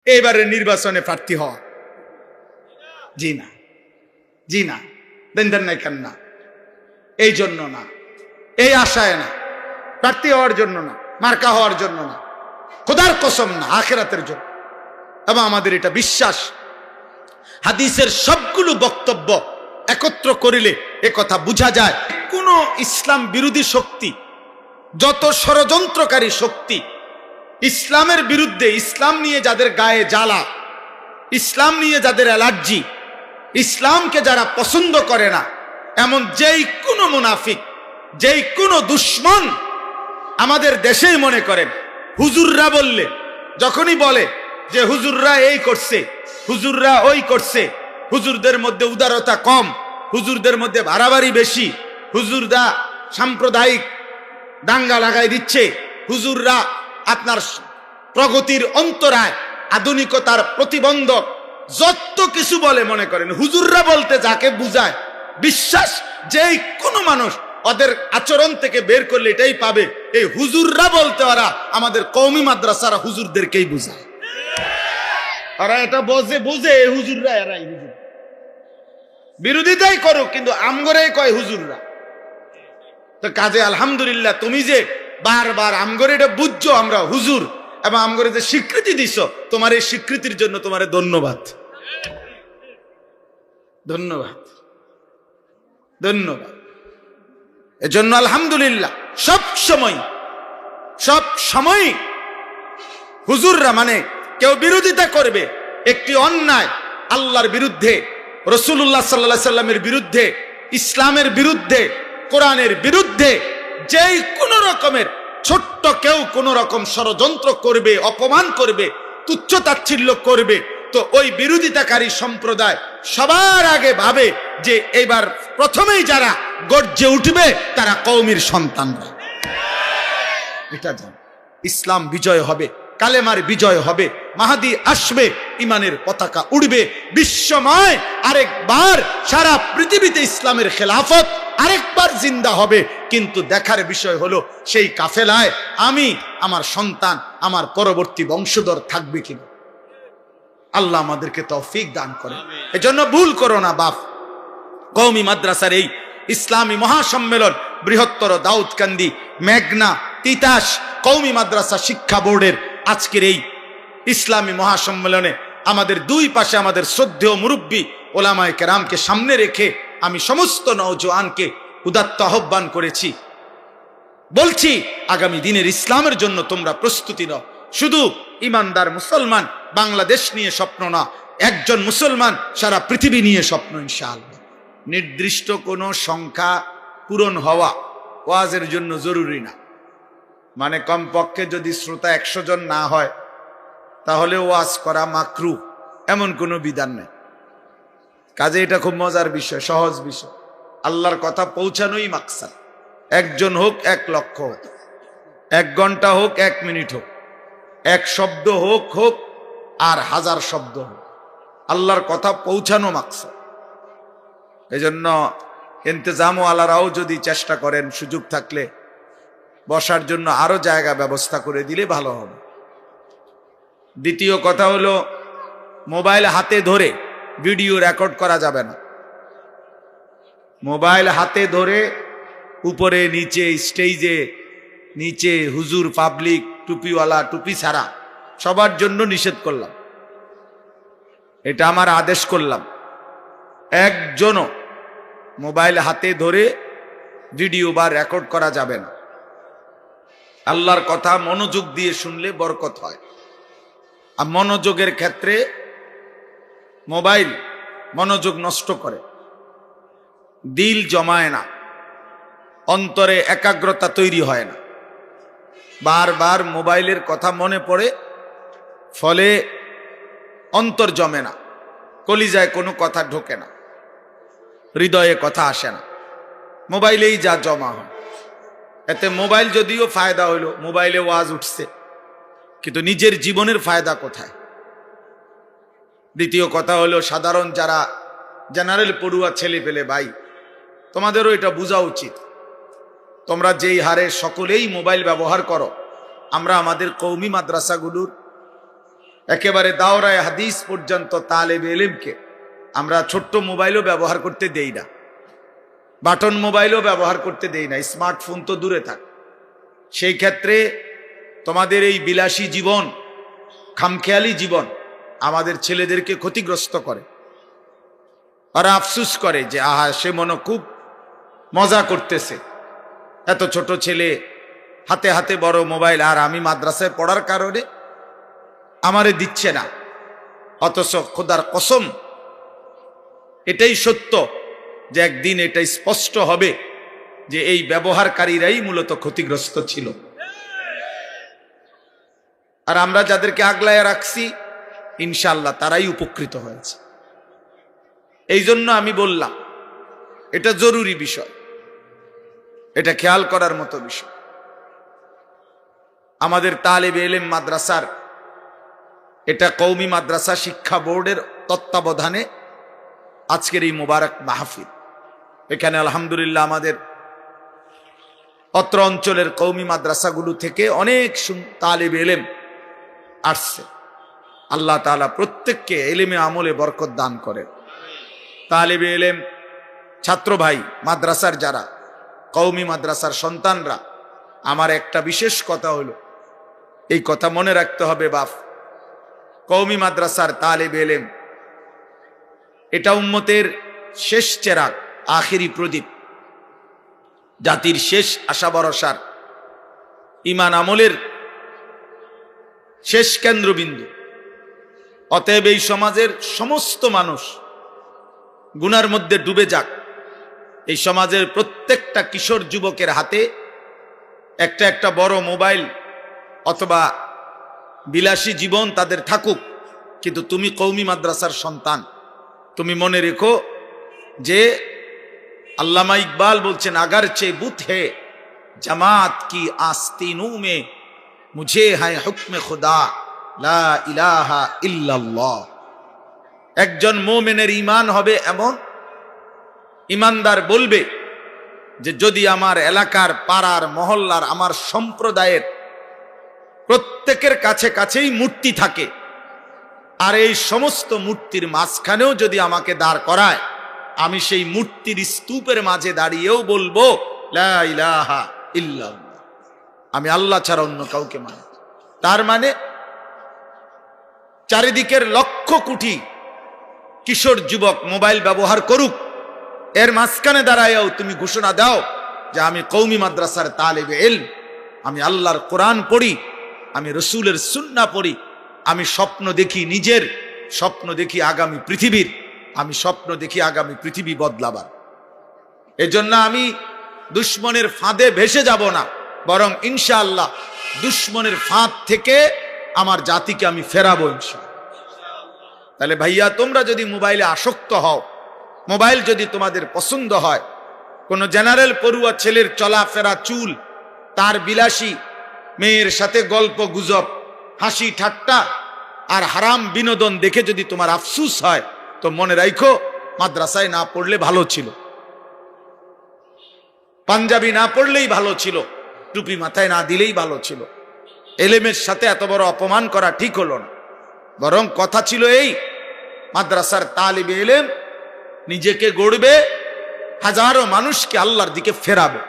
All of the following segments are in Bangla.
এবারে নির্বাচনে প্রার্থী হওয়া? জি না, জি না, দেন নাই কেন না? এই জন্য না, এই আশায় না, প্রার্থী হওয়ার জন্য না, মার্কা হওয়ার জন্য না, খোদার কসম না, আখিরাতের জন্য। এবং আমাদের এটা বিশ্বাস, হাদিসের সবগুলো বক্তব্য একত্র করিলে এ কথা বোঝা যায়, কোন ইসলাম বিরোধী শক্তি, যত ষড়যন্ত্রকারী শক্তি, ইসলামের বিরুদ্ধে, ইসলাম নিয়ে যাদের গায়ে জ্বালা, ইসলাম নিয়ে যাদের অ্যালার্জি, ইসলামকে যারা পছন্দ করে না, এমন যেই কোনো মুনাফিক, যেই কোনো দুশ্মন আমাদের দেশেই মনে করেন হুজুররা বললে, যখনই বলে যে হুজুররা এই করছে, হুজুররা ওই করছে, হুজুরদের মধ্যে উদারতা কম, হুজুরদের মধ্যে বাড়াবাড়ি বেশি, হুজুররা সাম্প্রদায়িক দাঙ্গা লাগাই দিচ্ছে, হুজুররা আপনার প্রগতির অন্তরায়, আধুনিকতার প্রতিবন্ধক, যত কিছু বলে মনে করেন হুজুররা বলতে যাকে বুঝায়, বিশ্বাস যেই কোনো মানুষ ওদের আচরণ থেকে বের করলে এটাই পাবে, এই হুজুররা বলতে ওরা আমাদের কওমি মাদ্রাসার হুজুরদেরকেই বুঝায়। ওরা এটা বুঝে এই হুজুররা, এরাই হুজুর, বিরোধিতাই করুক কিন্তু আমগরেই কয় হুজুররা। তো কাজে আলহামদুলিল্লাহ, তুমি যে বারবার আমগরে এটা বুঝছো আমরা হুজুর, এবং আমগরে যে স্বীকৃতি দিছ, তোমার এই স্বীকৃতির জন্য তোমার ধন্যবাদ, ধন্যবাদ, ধন্যবাদ। এজন্য আলহামদুলিল্লাহ সব সময় হুজুররা, মানে কেউ বিরোধিতা করবে একটি অন্যায়, আল্লাহর বিরুদ্ধে, রাসূলুল্লাহ সাল্লাল্লাহু আলাইহি সাল্লামের বিরুদ্ধে, ইসলামের বিরুদ্ধে, কোরআনের বিরুদ্ধে, যেই কোনো রকমের ছোট্ট কেউ কোন রকম ষড়যন্ত্র করবে, অপমান করবে, তুচ্ছ-তাচ্ছিল্য করবে, তো ওই বিরোধিতাকারী সম্প্রদায় সবার আগে ভাবে যে এবার প্রথমেই যারা গর্জে উঠবে তারা কওমির সন্তানরা। এটা জান, ইসলাম বিজয় হবে, কালেমার বিজয় হবে, মাহদী আসবে, ইমানের পতাকা উড়বে, বিশ্বময় আরেকবার সারা পৃথিবীতে ইসলামের খেলাফত আরেকবার জিন্দা হবে। কিন্তু দেখার বিষয় হলো সেই কাফেলায় আমি, আমার সন্তান, আমার পরবর্তী বংশধর থাকবে কিনা। আল্লাহ আমাদেরকে তৌফিক দান করে। এজন্য ভুল করো না বাপ, কওমি মাদ্রাসার এই ইসলামী মহাসম্মেলন, বৃহত্তর দাউদকান্দি, মেঘনা, তিতাস কওমি মাদ্রাসা শিক্ষা বোর্ডের আজকের এই ইসলামী মহাসম্মেলনে আমাদের দুই পাশে আমাদের শ্রদ্ধেয় মুরব্বী ওলামায়ে কেরামকে সামনে রেখে আমি সমস্ত নওজোয়ানকে উদাত্ত আহ্বান করেছি, বলছি আগামী দিনের ইসলামের জন্য তোমরা প্রস্তুতি নাও। শুধু ইমানদার মুসলমান বাংলাদেশ নিয়ে স্বপ্ন না, একজন মুসলমান সারা পৃথিবী নিয়ে স্বপ্ন ইনশাআল্লাহ। নির্দিষ্ট কোনো সংখ্যা পূরণ হওয়া ওয়াজের জন্য জরুরি না, মানে কমপক্ষে যদি শ্রোতা 100 জন না হয় তাহলে ওয়াজ করা মাকরুহ, এমন কোনো বিধান নেই। কাজে এটা খুব মজার বিষয়, সহজ বিষয়, আল্লাহর কথা পৌঁছানোই মাকসাদ। 1 জন হোক, 1 লক্ষ হোক, 1 ঘন্টা হোক, 1 মিনিট হোক, 1 শব্দ হোক আর 1000 শব্দ হোক, আল্লাহর কথা পৌঁছানো মাকসাদ। এজন্য ইন্তেজামওয়ালারাও যদি চেষ্টা করেন, সুযোগ থাকলে বসার জন্য আরো জায়গা ব্যবস্থা করে দিলে ভালো হবে। দ্বিতীয় কথা হলো, মোবাইল হাতে ধরে ভিডিও রেকর্ড করা যাবে না। মোবাইল হাতে ধরে উপরে নিচে, স্টেজে নিচে, হুজুর, পাবলিক, টুপিওয়ালা, টুপি ছাড়া সবার জন্য নিষেধ করলাম, এটা আমার আদেশ করলাম। একজনও মোবাইল হাতে ধরে ভিডিও বা রেকর্ড করা যাবে না। আল্লাহর কথা মনোযোগ দিয়ে শুনলে বরকত হয়, আর মনোযোগের ক্ষেত্রে মোবাইল মনোযোগ নষ্ট করে, দিল জমায় না, অন্তরে একাগ্রতা তৈরি হয় না, বারবার মোবাইলের কথা মনে পড়ে, ফলে অন্তর জমে না, কলিজায় কোনো কথা ঢোকে না, হৃদয়ে কথা আসে না, মোবাইলেই যা জমা হয়। এতে মোবাইল যদিও ফায়দা হইল, মোবাইলে ওয়াজ উঠছে, কিন্তু নিজের জীবনের ফায়দা কোথায়? দ্বিতীয় কথা হলো, সাধারণ যারা জেনারেল পড়ুয়া ছেলে পেলে ভাই, তোমাদেরও এটা বোঝা উচিত। তোমরা যেই হারে সকলেই মোবাইল ব্যবহার করো, আমরা আমাদের কওমি মাদ্রাসাগুলোর একেবারে দাওরায়ে হাদিস পর্যন্ত তালেবে ইলমকে আমরা ছোট্ট মোবাইলও ব্যবহার করতে দেই না, বাটন মোবাইলও ব্যবহার করতে দেই না, স্মার্টফোন তো দূরে থাক। সেই ক্ষেত্রে তোমাদের এই বিলাসী জীবন, খামখেয়ালি জীবন আমাদের ছেলেদেরকে ক্ষতিগ্রস্ত করে। ওরা আফসুস করে যে আহা, সে মনে খুব মজা করতেছে, এত ছোট ছেলে, হাতে হাতে বড় মোবাইল, আর আমি মাদ্রাসায় পড়ার কারণে আমারে দিচ্ছে না। অথচ খোদার কসম, এটাই সত্য যে একদিন এটা স্পষ্ট হবে যে এই ব্যবহারকারীরাই মূলত ক্ষতিগ্রস্ত ছিল, আর আমরা যাদেরকে আগলায় রাখছি ইনশাআল্লাহ তারাই উপকৃত হয়েছে। এই জন্য আমি বললাম এটা জরুরি বিষয়, এটা খেয়াল করার মতো বিষয়। আমাদের তালেবে ইলম মাদ্রাসার, এটা কওমি মাদ্রাসা শিক্ষা বোর্ডের তত্ত্বাবধানে আজকের এই মুবারক মাহফিল। এখানে আলহামদুলিল্লাহ আমাদের অত্র অঞ্চলের কওমি মাদ্রাসাগুলো থেকে অনেক তালেবে ইলম আসছে। আল্লাহ তাআলা প্রত্যেককে ইলমে আমলে বরকত দান করেন। তালেবে ইলম ছাত্র ভাই, মাদ্রাসার যারা কওমি মাদ্রাসার সন্তানরা, আমার একটা বিশেষ কথা হলো, এই কথা মনে রাখতে হবে বাপ, কওমি মাদ্রাসার তালেবে ইলম এটা উম্মতের শেষ চেরাগ, আখেরি প্রদীপ, জাতির শেষ আশা ভরসার, ঈমান আমলের শেষ কেন্দ্রবিন্দু। অতএব এই সমাজের সমস্ত মানুষ গুনার মধ্যে ডুবে যাক, এই সমাজের প্রত্যেকটা কিশোর যুবকের হাতে একটা একটা বড় মোবাইল অথবা বিলাসী জীবন তাদের থাকুক, কিন্তু তুমি কওমি মাদ্রাসার সন্তান, তুমি মনে রেখো যে আল্লামা ইকবাল বলছেন, আগার চে বুত হে জামাত কি আস্তিনু মে মুঝে হ্যায় হুকমে খুদা লা ইলাহা ইল্লাল্লাহ। একজন মুমিনের ঈমান হবে এমন, ঈমানদার বলবে যে যদি আমার এলাকার, পাড়ার, মহল্লার, আমার সম্প্রদায়ের প্রত্যেকের কাছে কাছেই মূর্তি থাকে, আর এই সমস্ত মূর্তির মাঝখানেও যদি আমাকে দাঁড় করায়, আমি সেই মূর্তির স্তূপের মাঝে দাঁড়িয়েও বলবো লা ইলাহা ইল্লাল্লাহ, আমি আল্লাহ ছাড়া অন্য কাউকে মানি। তার মানে চারিদিকের লক্ষ কোটি কিশোর যুবক মোবাইল ব্যবহার করুক, এর মাঝখানে দাঁড়ায়ও তুমি ঘোষণা দাও যে আমি কওমি মাদ্রাসার তালেবে ইলম, আমি আল্লাহর কোরআন পড়ি, আমি রসুলের সুন্নাহ পড়ি, আমি স্বপ্ন দেখি, নিজের স্বপ্ন দেখি আগামী পৃথিবীর, আমি স্বপ্ন দেখি আগামী পৃথিবী বদলাবার। এজন্য আমি দুশ্মনের ফাঁদে ভেসে যাব না, বরং ইনশাআল্লাহ দুশ্মনের ফাঁদ থেকে আমার জাতিকে আমি ফেরাবো ইনশাআল্লাহ। তাহলে ভাইয়া, তোমরা যদি মোবাইলে আসক্ত হও, মোবাইল যদি তোমাদের পছন্দ হয়, কোন জেনারেল পড়ুয়া ছেলের চলাফেরা, চুল, তার বিলাসী মেয়ের সাথে গল্প গুজব, হাসি ঠাট্টা আর হারাম বিনোদন দেখে যদি তোমার আফসুস হয়, তো মনে রাখো মাদ্রাসায় না পড়লে ভালো ছিল, পাঞ্জাবি না পড়লেই ভালো ছিল, টুপি মাথায় না দিলেই ভালো ছিল। এলেমের সাথে এত বড় অপমান করা ঠিক হলো না, বরং কথা ছিল এই, মাদ্রাসার তালিবে ইলম নিজেকে গড়বে, হাজারো মানুষকে আল্লাহর দিকে ফেরাবে,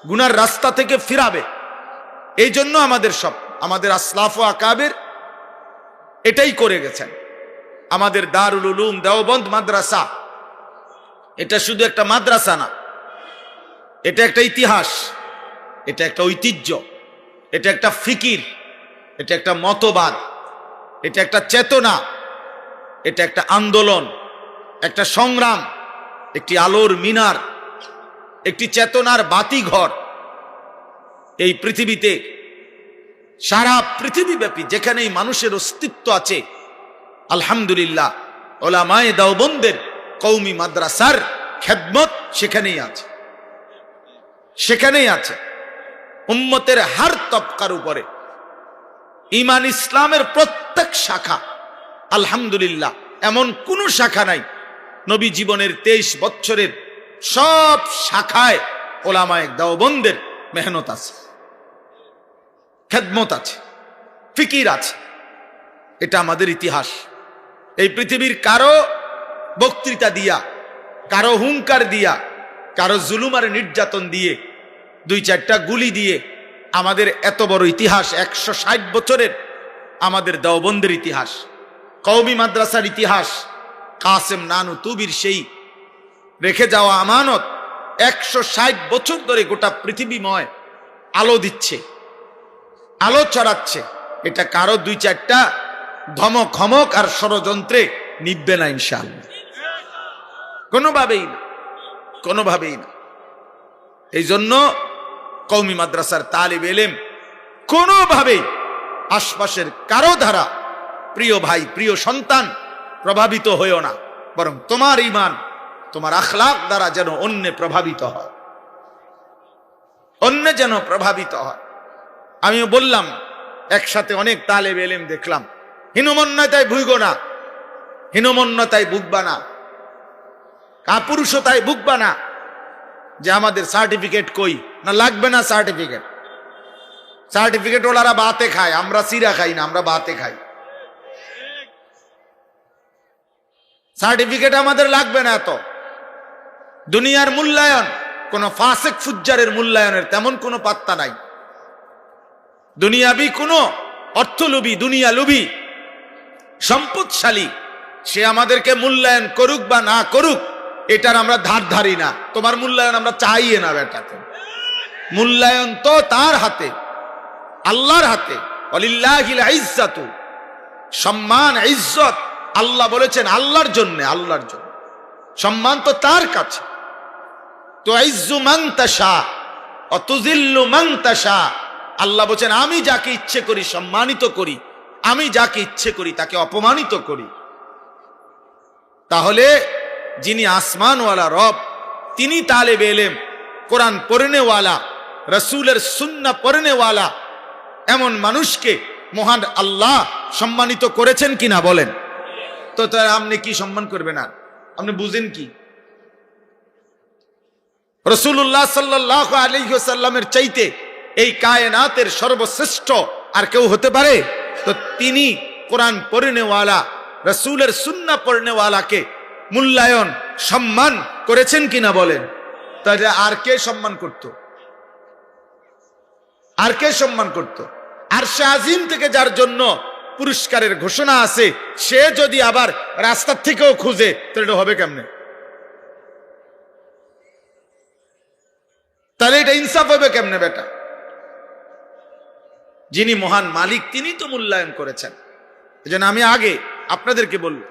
গুনার রাস্তা থেকে ফিরাবে। এই জন্য আমাদের আসলাফ ও আকাবির এটাই করে গেছেন। আমাদের দারুল উলুম দেওবন্দ মাদ্রাসা এটা শুধু একটা মাদ্রাসা না, এটা একটা ইতিহাস, এটা একটা ঐতিহ্য, এটা একটা ফিকির, এটা একটা মতবাদ, এটা একটা চেতনা, এটা একটা আন্দোলন, একটা সংগ্রাম, একটি আলোর মিনার, একটি চেতনার বাতিঘর। এই পৃথিবীতে, সারা পৃথিবীব্যাপী যেখানেই মানুষের অস্তিত্ব আছে, আলহামদুলিল্লাহ ওলামায়ে দেওবন্দের কওমি মাদ্রাসার খেদমত সেখানেই আছে, সেখানেই আছে। উম্মতের হার তবকার উপরে ঈমান ইসলামের প্রত্যেক শাখা, আলহামদুলিল্লাহ এমন কোন শাখা নাই, নবী জীবনের 23 বছরের সব শাখায় ওলামায়ে দেওবন্দের মেহনত আছে, খেদমত আছে, ফিকির আছে। এটা আমাদের ইতিহাস। এই পৃথিবীর কারো বক্তৃতা দিয়া, কারো হুঙ্কার দিয়া, কারো জুলুম আর নির্যাতন দিয়ে, 2-4টা গুলি দিয়ে আমাদের এত বড় ইতিহাস, 160 বছরের আমাদের দেওবন্দের ইতিহাস, কওমি মাদ্রাসার ইতিহাস, কাসেম নানুতুবির সেই রেখে যাওয়া আমানত 160 বছর ধরে গোটা পৃথিবীময় আলো দিচ্ছে, আলো ছড়াচ্ছে। এটা কারো 2-4টা ধমক হমক আর ষড়যন্ত্রে নিববে না ইনশাআল্লাহ, কোনোভাবেই না, কোনোভাবেই না। এই জন্য কওমি মাদ্রাসার তালিব এলেম কোনোভাবেই আশপাশের কারো দ্বারা, প্রিয় ভাই, প্রিয় সন্তান, প্রভাবিত হইও না, বরং তোমার ঈমান, তোমার আখলাক দ্বারা যেন অন্যে প্রভাবিত হয়, অন্য যেন প্রভাবিত হয়। আমিও বললাম, একসাথে অনেক তালেব এলেম দেখলাম, হীনমন্যতায় ভুগো না, হীনমন্যতায় ভুগবা না, কাপুরুষতায় ভুগবা না যে আমাদের সার্টিফিকেট কই, না লাগবে না সার্টিফিকেট। সার্টিফিকেট ওনারা বাতে খায়, আমরা সিরা খাই না, আমরা বাতে খাই। সার্টিফিকেট আমাদের লাগবে না। এত দুনিয়ার মূল্যায়ন, কোন ফাসেক ফুজ্জারের মূল্যায়নের তেমন কোনো পাত্তা নাই। দুনিয়াবি কোন অর্থলোভী, দুনিয়া লোভী, সম্পদশালী সে আমাদেরকে মূল্যায়ন করুক বা না করুক, এটার আমরা ধার ধারি না। তোমার মূল্যায়ন আমরা চাইয়ে না বেটাতে, মূল্যায়ন তো তার হাতে, আল্লাহর হাতে। ওয়ালিল্লাহিল ইজ্জাতু, সম্মান ইজ্জত আল্লাহ বলেছেন আল্লাহর জন্য, আল্লাহর জন্য। সম্মান তো তার কাছে। তো ইজ্জু মান তাশা ওয়া তুযিল্লু মান তাশা, আল্লাহ বলেছেন আমি যাকে ইচ্ছে করি সম্মানিত করি, আমি যাকে ইচ্ছে করি তাকে অপমানিত করি। তাহলে যিনি আসমানওয়ালা রব, তিনি তালেব এলেম, কোরআন পড়নেওয়ালা, রাসূলের সুন্নাহ পড়নেওয়ালা এমন মানুষকে মহান আল্লাহ সম্মানিত করেছেন কিনা বলেন? তো তার আপনি কি সম্মান করবেন? না আপনি বুঝেন কি? রাসূলুল্লাহ সাল্লাল্লাহু আলাইহি ওয়াসাল্লামের চাইতে এই কায়নাতের সর্বশ্রেষ্ঠ আর কেউ হতে পারে? তো তিনি কোরআন পড়নেওয়ালা, রাসূলের সুন্নাহ পড়নেওয়ালাকে মূল্যায়ন, সম্মান করেছেন কিনা বলেন? তাহলে আর কে সম্মান করত? আর কে সম্মান করত? আরশে আজিম থেকে যার জন্য পুরস্কারের ঘোষণা আছে, সে যদি আবার রাস্তার থেকেও খুঁজে, তাহলে এটা হবে কেমনে? তাহলে এটা ইনসাফ হবে কেমনে বেটা? যিনি মহান মালিক তিনি তো মূল্যায়ন করেছেন। এজন্য আমি আগে আপনাদেরকে বলবো,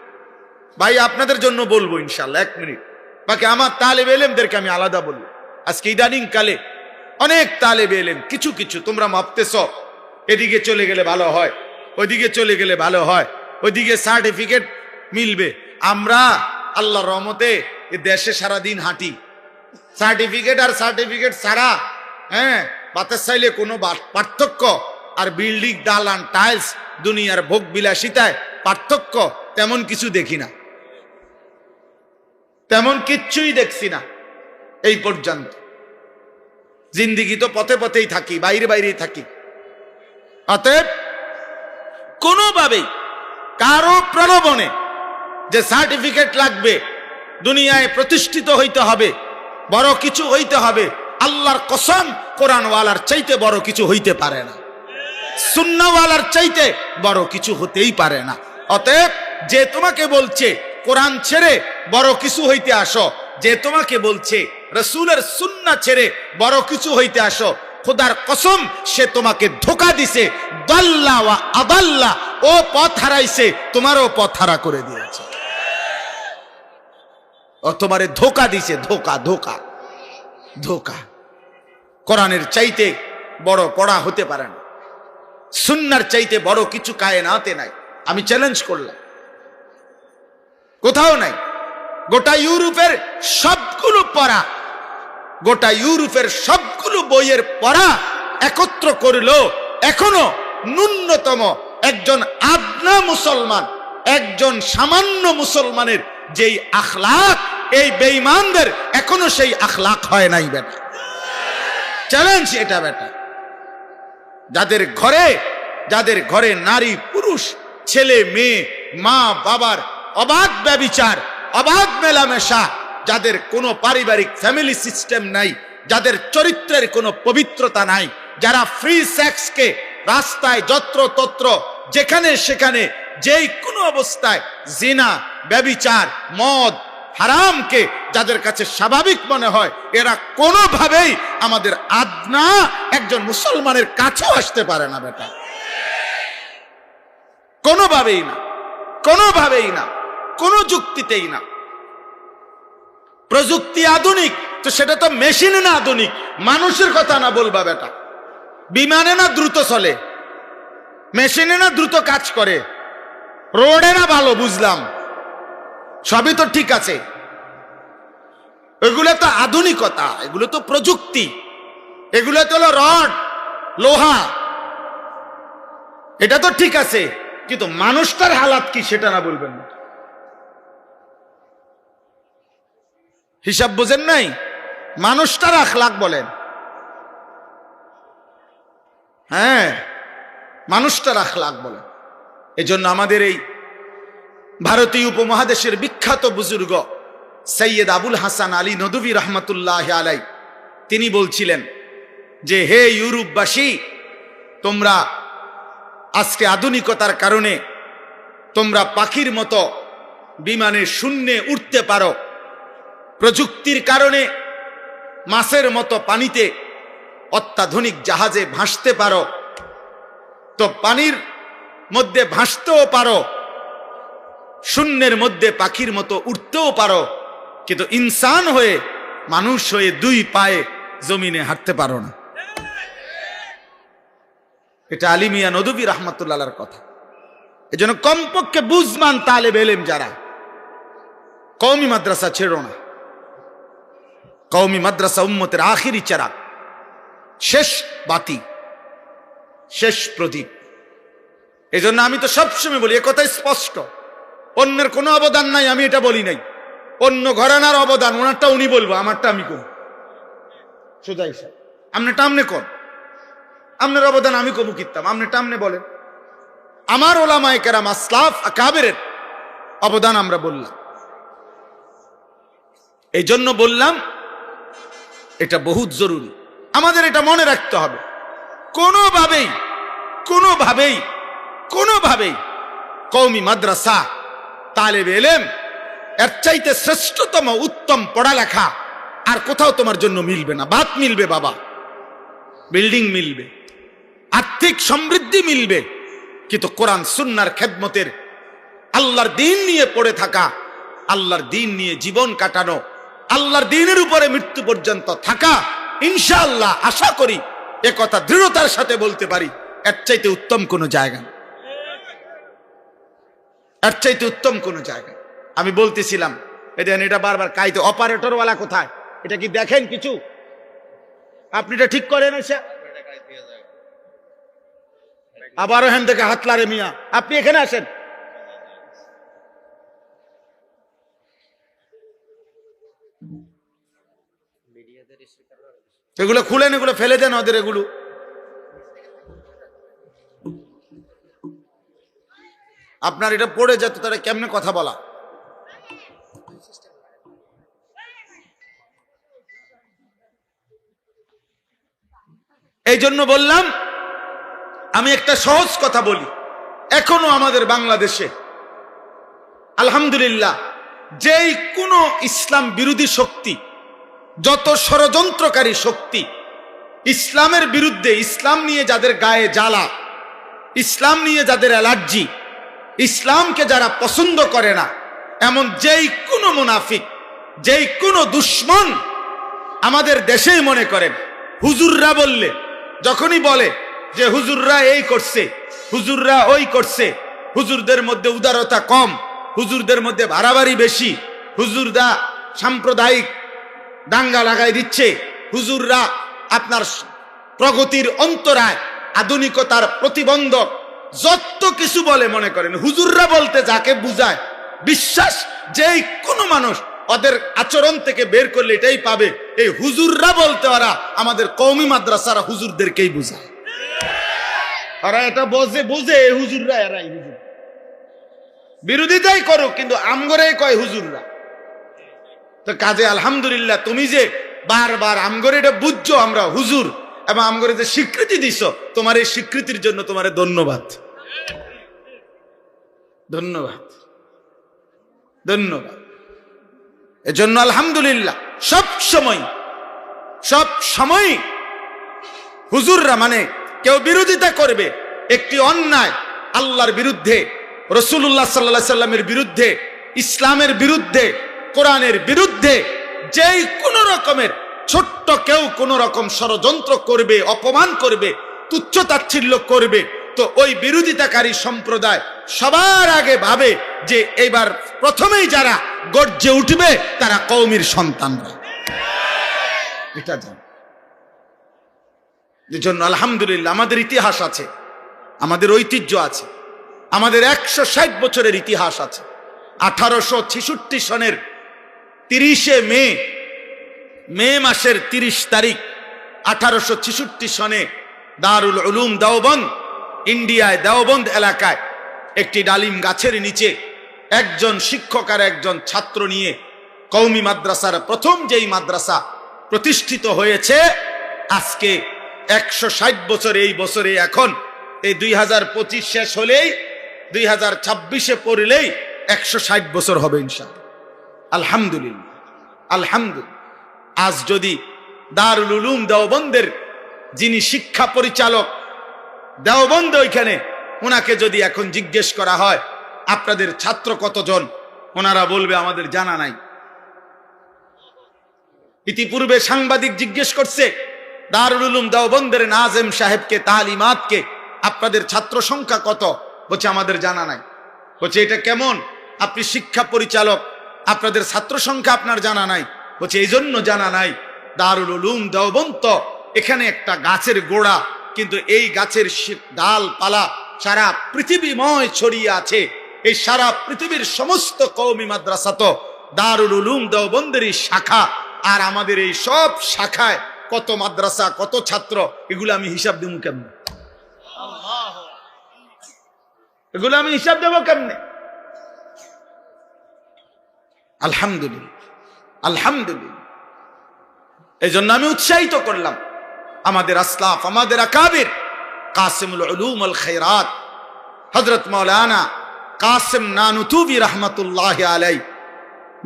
ভাই আপনাদের জন্য বলবো ইনশাআল্লাহ, 1 মিনিট, বাকি আমার তালেব এলেমদেরকে আমি আলাদা বলবো। আজকে ইদানিং কালে অনেক তালেব এলেম কিছু কিছু তোমরা ভাবতেছ এদিকে চলে গেলে ভালো হয়, ওইদিকে চলে গেলে ভালো হয়, ওইদিকে সার্টিফিকেট মিলবে। আমরা আল্লাহর রহমতে এ দেশে সারাদিন হাঁটি, সার্টিফিকেট আর সার্টিফিকেট ছাড়া, হ্যাঁ, বাতাস চাইলে কোনো পার্থক্য আর বিল্ডিং, দালান, টাইলস, দুনিয়ার ভোগ বিলাসিতায় পার্থক্য তেমন কিছু দেখি না, তেমন কিচ্ছুই দেখছি না এই পর্যন্ত। জিন্দিগি তো পথে পথেই থাকি, বাইরে বাইরেই থাকি। অতএব কোনোভাবেই কারো প্রলোভনে যে সার্টিফিকেট লাগবে, দুনিয়ায় প্রতিষ্ঠিত হইতে হবে, বড় কিছু হইতে হবে, আল্লাহর কসম কোরআনওয়ালার চাইতে বড় কিছু হইতে পারে না, সুন্নাহওয়ালার চাইতে বড় কিছু হতেই পারে না। অতএব যে তোমাকে বলছে কোরআন ছেড়ে বড় কিছু হইতে আসো, যে তোমাকে বলছে রাসূলের সুন্নাহ ছেড়ে বড় কিছু হইতে আসো, খোদার কসম সে তোমাকে ধোঁকা দিছে। দাল্লা ওয়া আদাল্লা, ও পথ হারাইছে, তোমারও পথ হারা করে দিয়েছে। ও তোমারে ধোঁকা দিছে, ধোঁকা, ধোঁকা, ধোঁকা। কোরআনের চাইতে বড় পড়া হতে পারে না, সুন্নাহর চাইতে বড় কিছু কায়নাতে নাই। আমি চ্যালেঞ্জ করলাম, কোথাও নাই। গোটা ইউরোপের সবগুলো পড়া, গোটা ইউরোপের সবগুলো বইয়ের পড়া একত্র করলো, এখনো ন্যূনতম একজন আদনা মুসলমান, একজন সামান্য মুসলমানের যেই আখলাক, এই বেঈমানদের এখনো সেই আখলাক হয় নাই বেটা। চ্যালেঞ্জ এটা বেটা। যাদের ঘরে নারী পুরুষ ছেলে মেয়ে মা বাবার অবাধ ব্যভিচার, অবাধ মেলামেশা, যাদের কোনো পারিবারিক ফ্যামিলি সিস্টেম নাই, যাদের চরিত্রের কোনো পবিত্রতা নাই, যারা ফ্রি সেক্সকে রাস্তায় যত্র তত্র যেখানে সেখানে যেই কোনো অবস্থায় জিনা, ব্যভিচার, মদ, হারামকে যাদের কাছে স্বাভাবিক মনে হয়, এরা কোনোভাবেই আমাদের আদনা একজন মুসলমানের কাছেও আসতে পারে না বেটা, কোনোভাবেই না, কোনোভাবেই না, কোনো যুক্তিতেই না। প্রযুক্তি আধুনিক, তো সেটা তো মেশিনে না আধুনিক, মানুষের কথা না বলবা বেটা। বিমানে না দ্রুত চলে, মেশিনে না দ্রুত কাজ করে, রোডে না ভালো, বুঝলাম, সবই তো ঠিক আছে, এগুলো তো আধুনিকতা, এগুলো তো প্রযুক্তি, এগুলো তো হলো রড, লোহা, এটা তো ঠিক আছে, কিন্তু মানুষটার হালাত কি সেটা না বলবেন না। হিসাব বোঝেন নাই? মানুষটার আখলাক বলেন, হ্যাঁ মানুষটার আখলাক বলেন। এজন্য আমাদের এই ভারতীয় উপমহাদেশের বিখ্যাত বুজুর্গ সৈয়দ আবুল হাসান আলী নদভী রহমতুল্লাহ আলাই তিনি বলছিলেন যে, হে ইউরোপবাসী, তোমরা আজকে আধুনিকতার কারণে তোমরা পাখির মতো বিমানের শূন্যে উঠতে পারো, প্রযুক্তির কারণে মাছের মতো পানিতে অত্যাধুনিক জাহাজে ভাসতে পারো, তো পানির মধ্যে ভাসতেও পারো, শূন্যের মধ্যে পাখির মতো উঠতেও পারো, কিন্তু ইনসান হয়ে, মানুষ হয়ে দুই পায়ে জমিনে হাঁটতে পারো না। এটা আলী মিয়া নদভী রহমতুল্লাহর কথা। এজন্য কমপক্ষে বুঝমান তালেব এলেম যারা, কওমি মাদ্রাসা ছেড়ো না। কওমি মাদ্রাসা উম্মতের আখিরি চারাক, শেষ বাতি, শেষ প্রদীপ। এজন্য আমি তো সবসময় বলি, একথাই স্পষ্ট, অন্যের কোনো অবদান নাই, আমি এটা বলি নাই। অন্য ঘরানার অবদান ওনারটা উনি বলবো, আমারটা আমি করি, সোজা হিসাব। আপনারটা আমনে কর, আপনার অবদান আমি কবু কিতাম, আপনারটা আমনে বলেন। আমার ওলামায়ে কেরাম আসলাফ আকাবেরের অবদান আমরা বললাম। এই জন্য বললাম এটা বহুত জরুরি, আমাদের এটা মনে রাখতে হবে। কোনোভাবেই কোনোভাবেই কোনোভাবেই কওমি মাদ্রাসা, তালেব এলেম, এর চাইতে শ্রেষ্ঠতম উত্তম পড়ালেখা আর কোথাও তোমার জন্য মিলবে না। বাত মিলবে বাবা, বিল্ডিং মিলবে, আর্থিক সমৃদ্ধি মিলবে, কিন্তু কোরআন সুন্নাহর খেদমতের, আল্লাহর দ্বীন নিয়ে পড়ে থাকা, আল্লাহর দ্বীন নিয়ে জীবন কাটানো, আল্লাহর দ্বীনের উপরে মৃত্যু পর্যন্ত থাকা, ইনশাআল্লাহ আশা করি, এ কথা দৃঢ়তার সাথে বলতে পারি, এর চাইতে উত্তম কোনো জায়গা, এর চাইতে উত্তম কোনো জায়গা। আমি বলতেছিলাম, এটা বারবার কাইতে, অপারেটরওয়ালা কোথায়, এটা কি দেখেন কিছু? আপনি এটা ঠিক করেন, এসে আবার এখান থেকে হাতলারে মিয়া, আপনি এখানে আসেন। এগুলো খুলেন, এগুলো ফেলে দেন ওদের, এগুলো আপনার এটা পড়ে যেত, তারা কেমনে কথা বলা। এই জন্য বললাম, আমি একটা সহজ কথা বলি, এখনো আমাদের বাংলাদেশে আলহামদুলিল্লাহ যেই কোনো ইসলাম বিরোধী শক্তি, যত ষড়যন্ত্রকারী শক্তি, ইসলামের বিরুদ্ধে, ইসলাম নিয়ে যাদের গায়ে জ্বালা, ইসলাম নিয়ে যাদের অ্যালার্জি, ইসলামকে যারা পছন্দ করে না, এমন যেই কোনো মুনাফিক, যেই কোনো দুশ্মন আমাদের দেশেই মনে করেন, হুজুররা বললে, যখনই বলে যে হুজুররা এই করছে, হুজুররা ওই করছে, হুজুরদের মধ্যে উদারতা কম, হুজুরদের মধ্যে বাড়াবাড়ি বেশি, হুজুররা সাম্প্রদায়িক দাঙ্গা লাগাই দিচ্ছে, হুজুররা আপনার প্রগতির অন্তরায়, আধুনিকতার প্রতিবন্ধক, যত কিছু বলে মনে করেন, হুজুররা বলতে যাকে বুঝায়, বিশ্বাস যেই কোনো মানুষ ওদের আচরণ থেকে বের করলে এটাই পাবে, এই হুজুররা বলতে ওরা আমাদের কওমি মাদ্রাসার হুজুরদেরকেই বুঝায়। ওরা এটা বুঝে, হুজুররা এরাই হুজুর, বিরোধিতাই করুক, কিন্তু আমগরেই কয় হুজুররা। তো কাজে আলহামদুলিল্লাহ, তুমি যে বারবার আমগরে এটা বুঝছো আমরা হুজুর, এবং আমগরে যে স্বীকৃতি দিছ, তোমার এই স্বীকৃতির জন্য তোমার ধন্যবাদ, ধন্যবাদ, ধন্যবাদ। এজন্য আলহামদুলিল্লাহ সব সময় হুজুররা মানে কেউ বিরোধিতা করবে একটি অন্যায়, আল্লাহর বিরুদ্ধে, রাসূলুল্লাহ সাল্লাল্লাহু আলাইহি সাল্লামের বিরুদ্ধে, ইসলামের বিরুদ্ধে, কোরআনের বিরুদ্ধে, যেই কোন রকমের ছোট্ট কেউ কোন রকম ষড়যন্ত্র করবে, অপমান করবে, তুচ্ছ তাচ্ছিল্য করবে, তো ওই বিরোধিতাকারী সম্প্রদায় সবার আগে ভাবে যে এবার প্রথমেই যারা গর্জে উঠবে তারা কওমের সন্তানরা। এটা জান। এজন্য আলহামদুলিল্লাহ আমাদের ইতিহাস আছে, আমাদের ঐতিহ্য আছে, আমাদের 160 বছরের ইতিহাস আছে। 1866 সনের 30 মে মাসের 30 তারিখ 1866 সনে দারুল উলুম দেওবন্দ, ইন্ডিয়ায় দেওবন্দ এলাকায় একটি ডালিম গাছের নিচে একজন শিক্ষক আর একজন ছাত্র নিয়ে কওমি মাদ্রাসার প্রথম যেই মাদ্রাসা প্রতিষ্ঠিত হয়েছে, আজকে 160 বছর, এই বছরে এখন এই 2025 শেষ হলেই 2026-এ পড়লেই 160 বছর হবে ইনশাআল্লাহ। আলহামদুলিল্লাহ, আলহামদুলিল্লাহ। আজ যদি দারুল উলুম দেওবন্দের যিনি শিক্ষা পরিচালক দেওবন্দ, ওইখানে ওনাকে যদি এখন জিজ্ঞেস করা হয় আপনাদের ছাত্র কতজন, ওনারা বলবে আমাদের জানা নাই। ইতিপূর্বে সাংবাদিক জিজ্ঞেস করছে দারুল উলুম দেওবন্দের নাজেম সাহেবকে, তালিমাতকে, আপনাদের ছাত্র সংখ্যা কত? বলছে আমাদের জানা নাই। বলছে এটা কেমন? আপনি শিক্ষা পরিচালক, আপনাদের ছাত্র সংখ্যা আপনার জানা নাই? বলছে এই জন্য জানা নাই, দারুল উলুম দেওবন্দ এখানে একটা গাছের গোড়া, কিন্তু এই গাছের ডালপালা সারা পৃথিবীময় ছড়িয়ে আছে। এই সারা পৃথিবীর সমস্ত কওমি মাদ্রাসা তো দারুল উলুম দেওবন্দেরই শাখা, আর আমাদের এই সব শাখায় কত মাদ্রাসা, কত ছাত্র, এগুলো আমি হিসাব দেব কেমনে? এগুলো আমি হিসাব দেব কেমনে? আলহামদুলিল্লাহ, আলহামদুলিল্লাহ। এই জন্য আমি উৎসাহিত করলাম আমাদের আসলাফ, আমাদের আকাবির, কাসিমুল উলুম আল খায়রাত হযরত মাওলানা কাসিম নানুতুবি রহমাতুল্লাহি আলাইহি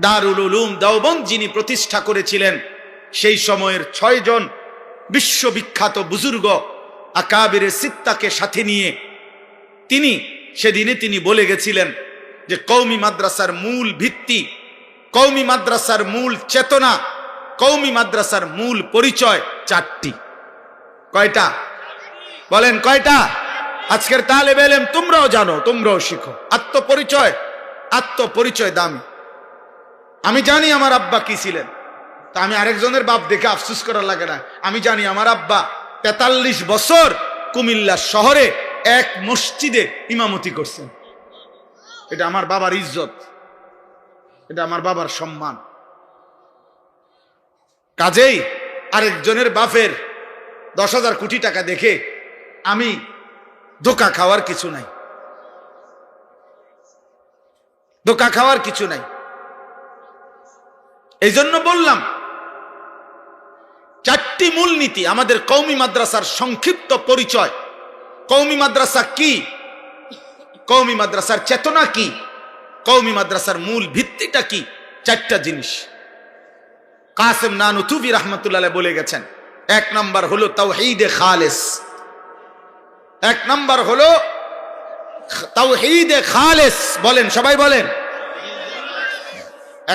দারুল উলুম দেওবন্দ যিনি প্রতিষ্ঠা করেছিলেন, সেই সময়ের 6 জন বিশ্ববিখ্যাত বুজুর্গ আকাবিরে সিত্তাকে সাথে নিয়ে তিনি বলে গেছিলেন যে কওমি মাদ্রাসার মূল ভিত্তি, কওমি মাদ্রাসার মূল চেতনা, কওমি মাদ্রাসার মূল পরিচয় 4টি। কয়টা? বলেন কয়টা? আজকের তালেবে ইলম তোমরাও জানো, তোমরাও শিখো। আত্মপরিচয় দামি। আমি জানি আমার আব্বা কি ছিলেন, তা আমি আরেকজনের বাপ দেখে আফসোস করার লাগে না। আমি জানি আমার আব্বা 43 বছর কুমিল্লা শহরে এক মসজিদে ইমামতি করছেন। এটা আমার বাবার ইজ্জত, এটা আমার বাবার সম্মান। কাজেই আরেকজনের বাপের 10,000 কোটি টাকা দেখে আমি ধোঁকা খাওয়ার কিছু নাই, ধোঁকা খাওয়ার কিছু নাই। এই জন্য বললাম 4টি মূলনীতি আমাদের কওমি মাদ্রাসার সংক্ষিপ্ত পরিচয়। কওমি মাদ্রাসা কি? কওমি মাদ্রাসার চেতনা কি? কওমি মাদ্রাসার মূল ভিত্তিটা কি? 4টা জিনিস কাসিম নানুতুবি রহমাতুল্লাহ আলাইহি বলে গেছেন। 1 নাম্বার হলো তাওহীদে খালেস। 1 নাম্বার হলো তাওহীদে খালেস। বলেন, সবাই বলেন।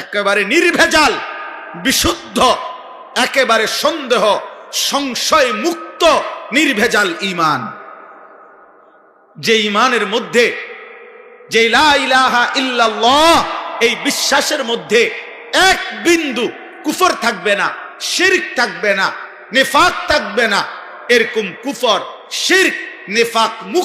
একেবারে নির্ভেজাল, বিশুদ্ধ, একেবারে সন্দেহ সংশয় মুক্ত নির্ভেজাল ঈমান। যে ঈমানের মধ্যে, যে লা ইলাহা ইল্লাল্লাহ, এই বিশ্বাসের মধ্যে এক বিন্দু কুফর থাকবে না, শিরক থাকবে না, নিফাক থাকবে না। এরকম কুফর, শিরক, নিফাক মুক্ত